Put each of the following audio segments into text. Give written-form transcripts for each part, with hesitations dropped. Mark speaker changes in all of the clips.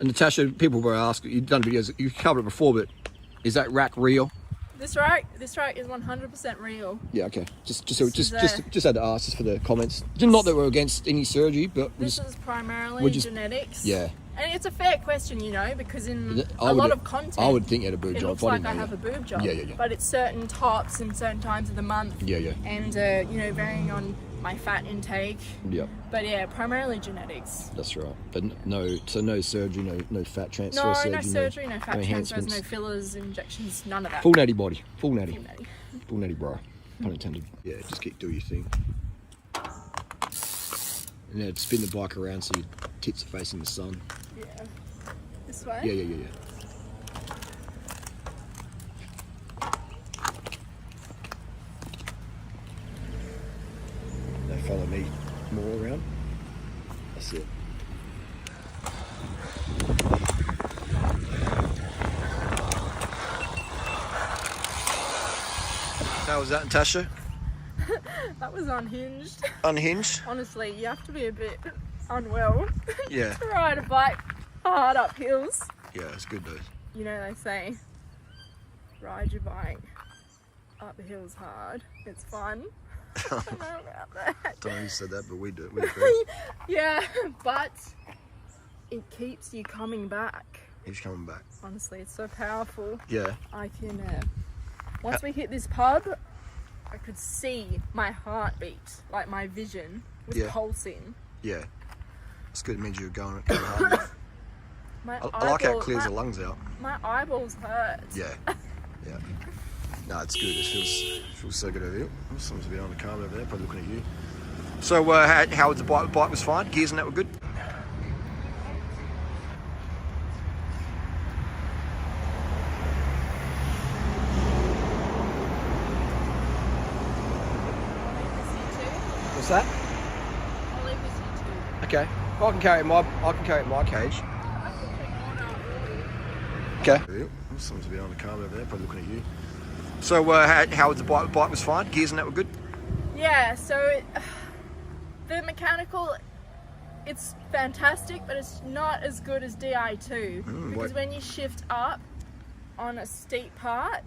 Speaker 1: And Natasha, people were asking, you've done videos, you covered it before, but is that rack real?
Speaker 2: This rack is 100% real.
Speaker 1: Yeah, okay. Just had to ask just for the comments. Not that we're against any surgery, but
Speaker 2: this is primarily genetics.
Speaker 1: Yeah.
Speaker 2: And it's a fair question, you know, because in a lot of content,
Speaker 1: I would think you had a boob job.
Speaker 2: It looks like I have a boob job.
Speaker 1: Yeah.
Speaker 2: But it's certain tops and certain times of the month.
Speaker 1: Yeah.
Speaker 2: And you know, varying on my fat intake.
Speaker 1: Yeah.
Speaker 2: But yeah, primarily genetics.
Speaker 1: That's right. But no surgery, no fat transfer surgery.
Speaker 2: No surgery, no fat transfers, no fillers, injections, none of that.
Speaker 1: Full natty body. Full natty bro. Pun intended. Yeah, just keep doing your thing. And then spin the bike around so your tits are facing the sun.
Speaker 2: Yeah. This way?
Speaker 1: Yeah. Now follow me more around. That's it. How was that, Natasha?
Speaker 2: That was unhinged.
Speaker 1: Unhinged?
Speaker 2: Honestly, you have to be a bit unwell.
Speaker 1: Yeah.
Speaker 2: To ride a bike hard up hills.
Speaker 1: Yeah, it's good though.
Speaker 2: You know, they say, ride your bike up the hills hard. It's fun. I don't know about that.
Speaker 1: Don't know who said that, but we do. We agree.
Speaker 2: Yeah, but it keeps you coming back.
Speaker 1: He's coming back.
Speaker 2: Honestly, it's so powerful.
Speaker 1: Yeah.
Speaker 2: I can, once we hit this pub, I could see my heartbeat, like my vision was pulsing.
Speaker 1: Yeah. It's good. It means you're going hard enough. I like how it clears the lungs out.
Speaker 2: My eyeballs hurt.
Speaker 1: Yeah. No, it's good. It feels so good over here. Someone's behind the car over there, probably looking at you. So, how was the bike? The bike was fine. Gears and that were good. What's that?
Speaker 2: I'll leave this here too.
Speaker 1: Okay. I can carry my cage. Okay. Someone's behind the car over there, probably looking at you. So, how was the bike? The bike was fine. Gears and that were good.
Speaker 2: Yeah. So, the mechanical, it's fantastic, but it's not as good as Di2 because when you shift up on a steep part,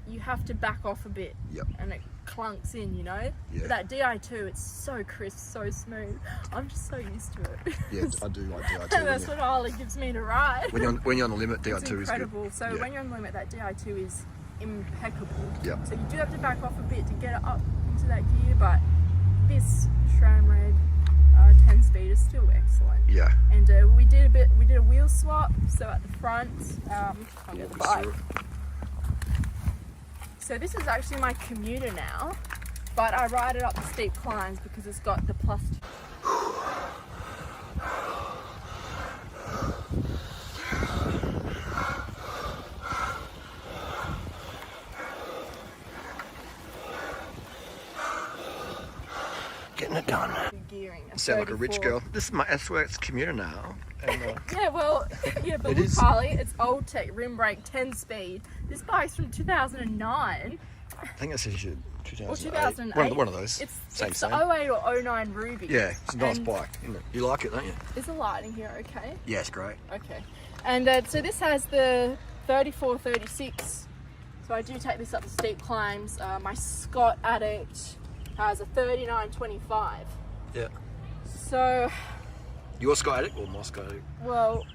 Speaker 2: you have to back off a bit.
Speaker 1: Yep.
Speaker 2: And it clunks in, you know.
Speaker 1: Yeah.
Speaker 2: But that Di2, it's so crisp, so smooth. I'm just so used to it.
Speaker 1: Yeah, I do like Di2.
Speaker 2: That's what Harley gives me to ride.
Speaker 1: When you're on the limit, Di2 is good.
Speaker 2: Incredible. So when you're on the limit, that Di2 is impeccable.
Speaker 1: Yep.
Speaker 2: So you do have to back off a bit to get it up into that gear, but this SRAM Red 10-speed is still excellent.
Speaker 1: Yeah.
Speaker 2: And we did a wheel swap. So at the front, I'll get the bike. So this is actually my commuter now, but I ride it up the steep climbs because it's got the plus.
Speaker 1: Getting it done.
Speaker 2: Gearing.
Speaker 1: Sound like a rich girl. This is my SWX commuter now. And,
Speaker 2: yeah, well, yeah, but look, Harley, it's old tech rim brake 10-speed. This bike's from 2009.
Speaker 1: I think that says you 2008.
Speaker 2: Or 2008.
Speaker 1: One of those.
Speaker 2: It's
Speaker 1: same.
Speaker 2: the 08 or 09 Ruby.
Speaker 1: Yeah, it's a nice bike, isn't it? You like it, don't you?
Speaker 2: Is the lighting here okay?
Speaker 1: Yeah, it's great.
Speaker 2: Okay. And so this has the 34-36. So I do take this up the steep climbs. My Scott Addict has a 39-25.
Speaker 1: Yeah.
Speaker 2: So...
Speaker 1: Your Scott Addict or my Scott Addict?
Speaker 2: Well...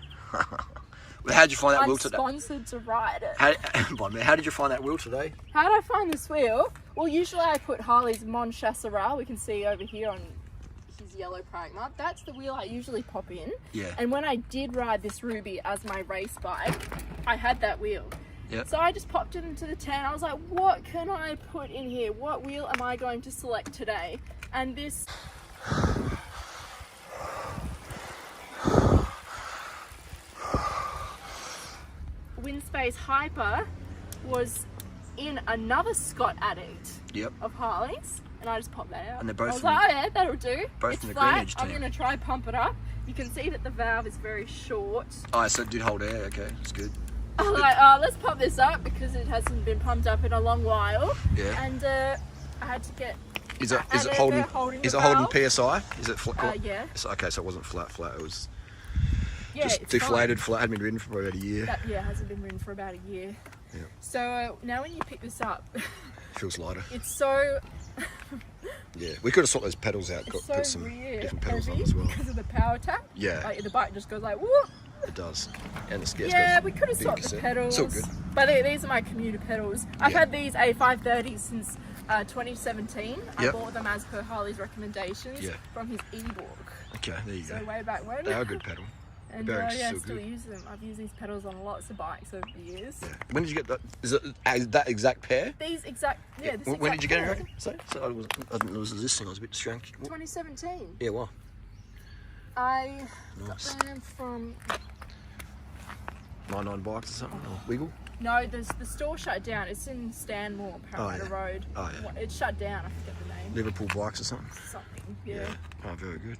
Speaker 1: How'd you find that wheel today?
Speaker 2: I'm sponsored to ride it.
Speaker 1: How did you find that wheel today?
Speaker 2: How did I find this wheel? Well, usually I put Harley's Mon Chassera. We can see over here on his yellow Pragma. That's the wheel I usually pop in.
Speaker 1: Yeah.
Speaker 2: And when I did ride this Ruby as my race bike, I had that wheel.
Speaker 1: Yep.
Speaker 2: So I just popped it into the tent. I was like, what can I put in here? What wheel am I going to select today? And this... Windspace Hyper was in another Scott Addict of Harley's, and I just popped that out.
Speaker 1: And they're both
Speaker 2: I was like, oh yeah, that'll do.
Speaker 1: Both
Speaker 2: it's
Speaker 1: in the
Speaker 2: flat.
Speaker 1: Green Edge team.
Speaker 2: I'm going to try pump it up. You can see that the valve is very short.
Speaker 1: Oh, so it did hold air. Okay, that's good.
Speaker 2: I was like, oh, let's pump this up because it hasn't been pumped up in a long while.
Speaker 1: Yeah.
Speaker 2: And I had to get...
Speaker 1: Is it holding PSI? Is it flat?
Speaker 2: yeah.
Speaker 1: Okay, so it wasn't flat. It was...
Speaker 2: Yeah,
Speaker 1: just
Speaker 2: it's
Speaker 1: deflated, flat. Hadn't been ridden for about a year.
Speaker 2: That hasn't been ridden for about a year.
Speaker 1: Yeah.
Speaker 2: So now when you pick this up,
Speaker 1: Feels lighter.
Speaker 2: it's so
Speaker 1: Yeah, we could have sorted those pedals out.
Speaker 2: it's
Speaker 1: Put
Speaker 2: so
Speaker 1: some
Speaker 2: weird
Speaker 1: different pedals on
Speaker 2: heavy
Speaker 1: as well.
Speaker 2: because of the power tap.
Speaker 1: Yeah.
Speaker 2: Like the bike just goes like whoop.
Speaker 1: It does. And the scares.
Speaker 2: Yeah, we could have swapped the pedals.
Speaker 1: It's all good.
Speaker 2: But these are my commuter pedals. I've
Speaker 1: Yeah.
Speaker 2: had these A530s since 2017. I
Speaker 1: Yep.
Speaker 2: bought them as per Harley's recommendations
Speaker 1: Yeah.
Speaker 2: from his e-book.
Speaker 1: Okay, there you
Speaker 2: So
Speaker 1: go.
Speaker 2: way back when.
Speaker 1: They are a good pedal.
Speaker 2: And
Speaker 1: Bearings
Speaker 2: yeah,
Speaker 1: still
Speaker 2: still
Speaker 1: good.
Speaker 2: use them. I've used these pedals on lots of bikes over the years.
Speaker 1: Yeah. When did you get that? Is that exact pair?
Speaker 2: These exact, yeah. This
Speaker 1: When did you get it?
Speaker 2: pair.
Speaker 1: Reckon? So I didn't know it was listening. I was a bit distracted.
Speaker 2: 2017.
Speaker 1: Yeah, well,
Speaker 2: I
Speaker 1: Nice.
Speaker 2: got them from.
Speaker 1: 99 bikes or something. Or Wiggle.
Speaker 2: No, the store shut down. It's in Stanmore, Parramatta
Speaker 1: yeah.
Speaker 2: Road.
Speaker 1: Oh, yeah.
Speaker 2: It shut down. I forget the name.
Speaker 1: Liverpool bikes or something.
Speaker 2: Something. Yeah.
Speaker 1: Oh, very good.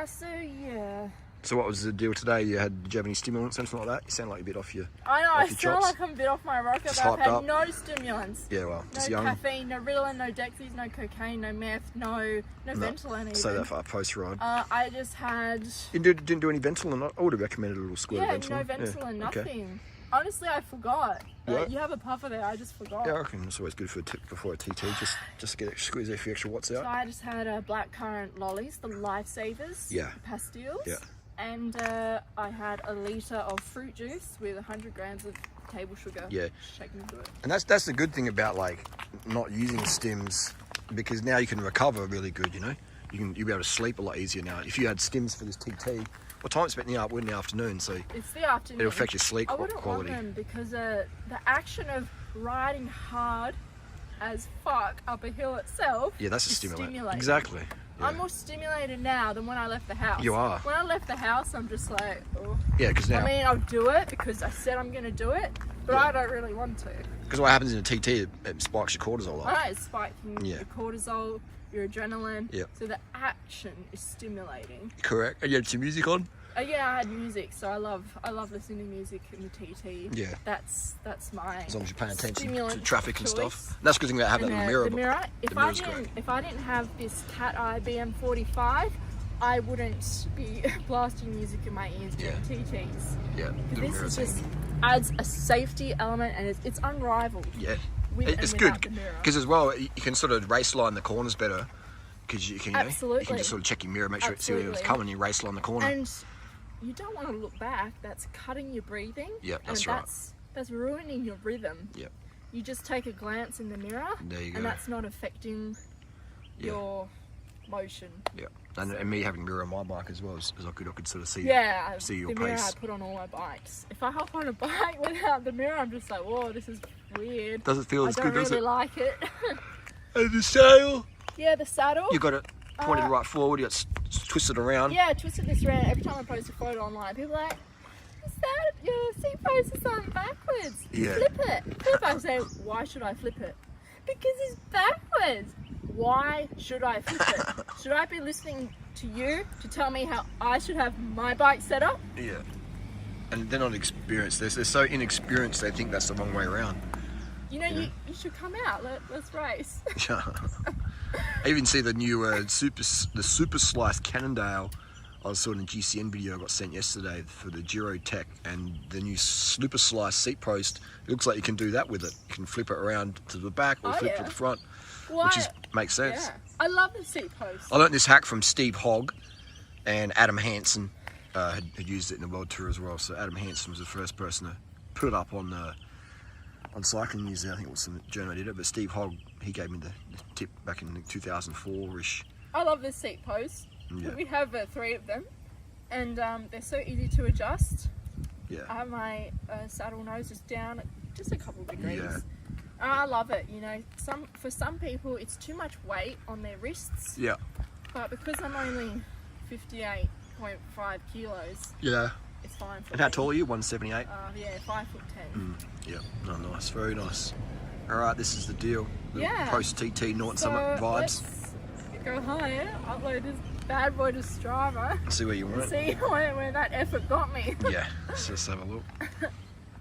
Speaker 2: So yeah.
Speaker 1: So what was the deal today? Did you have any stimulants, anything like that? You sound like you're a bit off your...
Speaker 2: I know.
Speaker 1: Off
Speaker 2: I
Speaker 1: your
Speaker 2: sound
Speaker 1: chops.
Speaker 2: like I'm a bit off my rocker,
Speaker 1: Just
Speaker 2: but I've
Speaker 1: hyped
Speaker 2: had
Speaker 1: up.
Speaker 2: no stimulants.
Speaker 1: Yeah, well,
Speaker 2: No
Speaker 1: just young.
Speaker 2: caffeine, no Ritalin, no Dexies, no cocaine, no meth, no Ventolin even.
Speaker 1: Say that for our post-ride.
Speaker 2: I just had
Speaker 1: You didn't do any Ventolin? I would have recommended a little squirt
Speaker 2: no
Speaker 1: of Ventolin.
Speaker 2: Ventolin,
Speaker 1: Okay.
Speaker 2: nothing. Honestly, I forgot.
Speaker 1: Yeah.
Speaker 2: You have a puffer there. I just forgot.
Speaker 1: Yeah, I reckon it's always good before a TT, just to squeeze a few extra watts
Speaker 2: So
Speaker 1: out.
Speaker 2: I just had blackcurrant lollies, the Lifesavers,
Speaker 1: Yeah.
Speaker 2: pastilles.
Speaker 1: Yeah.
Speaker 2: And I had a litre of fruit juice with 100 grams of table sugar.
Speaker 1: Yeah.
Speaker 2: Shaken into it.
Speaker 1: And that's the good thing about like not using stims, because now you can recover really good. You know, you'll be able to sleep a lot easier now. If you had stims for this TT, what time it's spent in the afternoon, so
Speaker 2: It's the afternoon.
Speaker 1: it'll affect your sleep
Speaker 2: I wouldn't
Speaker 1: quality.
Speaker 2: want them because the action of riding hard as fuck up a hill itself.
Speaker 1: Yeah, that's a
Speaker 2: is
Speaker 1: stimulant.
Speaker 2: stimulating.
Speaker 1: Exactly. Yeah.
Speaker 2: I'm more stimulated now than when I left the house.
Speaker 1: You are.
Speaker 2: When I left the house, I'm just like, oh.
Speaker 1: Yeah, because now,
Speaker 2: I mean, I'll do it because I said I'm going to do it, but
Speaker 1: Yeah.
Speaker 2: I don't really want to.
Speaker 1: because what happens in a TT, it spikes your cortisol
Speaker 2: I
Speaker 1: up.
Speaker 2: know it's spiking
Speaker 1: Yeah.
Speaker 2: your cortisol, your adrenaline.
Speaker 1: Yeah.
Speaker 2: So the action is stimulating.
Speaker 1: Correct. And you had some music on.
Speaker 2: Yeah, I had music, so I love listening to music in the TT.
Speaker 1: Yeah.
Speaker 2: That's my.
Speaker 1: As long as you're paying attention to
Speaker 2: stimulant
Speaker 1: traffic and
Speaker 2: choice.
Speaker 1: stuff. And that's a good thing about having
Speaker 2: And
Speaker 1: that little mirror.
Speaker 2: the mirror.
Speaker 1: The mirror's great.
Speaker 2: If I didn't have this Cat Eye BM45, I wouldn't be blasting music in my ears during
Speaker 1: Yeah.
Speaker 2: TTs.
Speaker 1: Yeah, the
Speaker 2: This
Speaker 1: mirror's
Speaker 2: is just
Speaker 1: handy.
Speaker 2: adds a safety element, and it's unrivaled.
Speaker 1: Yeah,
Speaker 2: with and
Speaker 1: it's
Speaker 2: without
Speaker 1: good
Speaker 2: the mirror.
Speaker 1: because as well you can sort of race line the corners better because you can you
Speaker 2: Absolutely.
Speaker 1: can just sort of check your mirror, make sure see where it's
Speaker 2: Absolutely.
Speaker 1: coming, and you race line the corner.
Speaker 2: And you don't want to look back. That's cutting your breathing.
Speaker 1: Yep, that's
Speaker 2: and
Speaker 1: right.
Speaker 2: that's ruining your rhythm.
Speaker 1: Yep.
Speaker 2: You just take a glance in the mirror,
Speaker 1: There you go.
Speaker 2: and that's not affecting
Speaker 1: Yeah.
Speaker 2: your motion.
Speaker 1: Yeah, and me having mirror on my bike as well is I could sort of see
Speaker 2: Yeah,
Speaker 1: see your
Speaker 2: the mirror
Speaker 1: pace.
Speaker 2: I put on all my bikes. If I hop on a bike without the mirror, I'm just like, whoa, this is weird.
Speaker 1: Does it feel
Speaker 2: I
Speaker 1: as
Speaker 2: don't
Speaker 1: good? Does
Speaker 2: really
Speaker 1: it?
Speaker 2: like it.
Speaker 1: And the sail,
Speaker 2: Yeah, the saddle.
Speaker 1: you got it pointed
Speaker 2: Uh,
Speaker 1: right forward. You got twisted around.
Speaker 2: Yeah, I twisted this around every time I post a photo online. People are like, your seat post is on backwards.
Speaker 1: Yeah.
Speaker 2: Flip it. Flip. I say, why should I flip it? Because it's backwards. Why should I flip it? Should I be listening to you to tell me how I should have my bike set up?
Speaker 1: Yeah. And they're not experienced. They're so inexperienced. They think that's the wrong way around.
Speaker 2: You know, you should come out. Let's race.
Speaker 1: I even see the new super sliced Cannondale. I saw in a GCN video I got sent yesterday for the Giro Tech, and the new super sliced seat post. It looks like you can do that with it. You can flip it around to the back or
Speaker 2: Oh,
Speaker 1: flip
Speaker 2: yeah.
Speaker 1: to the front,
Speaker 2: Why?
Speaker 1: which makes sense.
Speaker 2: Yeah. I love the seat post.
Speaker 1: I learnt this hack from Steve Hogg, and Adam Hansen had used it in the World Tour as well. So Adam Hansen was the first person to put it up on Cycling News. I think it was some journal did it, but Steve Hogg, he gave me the tip back in 2004-ish.
Speaker 2: I love the seat post.
Speaker 1: Yeah.
Speaker 2: We have 3 of them, and they're so easy to adjust.
Speaker 1: Yeah.
Speaker 2: I have my saddle nose just down just a couple of degrees.
Speaker 1: Yeah.
Speaker 2: I love it. You know, for some people it's too much weight on their wrists,
Speaker 1: Yeah.
Speaker 2: but because I'm only 58.5 kilos,
Speaker 1: Yeah.
Speaker 2: it's fine for
Speaker 1: And
Speaker 2: me.
Speaker 1: how tall are you? 178?
Speaker 2: Yeah, 5'10".
Speaker 1: Yeah. Oh, nice. Very nice. All right, this is the deal. The
Speaker 2: Yeah.
Speaker 1: post-TT Norton
Speaker 2: So
Speaker 1: Summit vibes.
Speaker 2: let's go higher, upload this bad boy to Strava,
Speaker 1: See where you
Speaker 2: and
Speaker 1: want it.
Speaker 2: see where that effort got me.
Speaker 1: Yeah. Let's just have a look.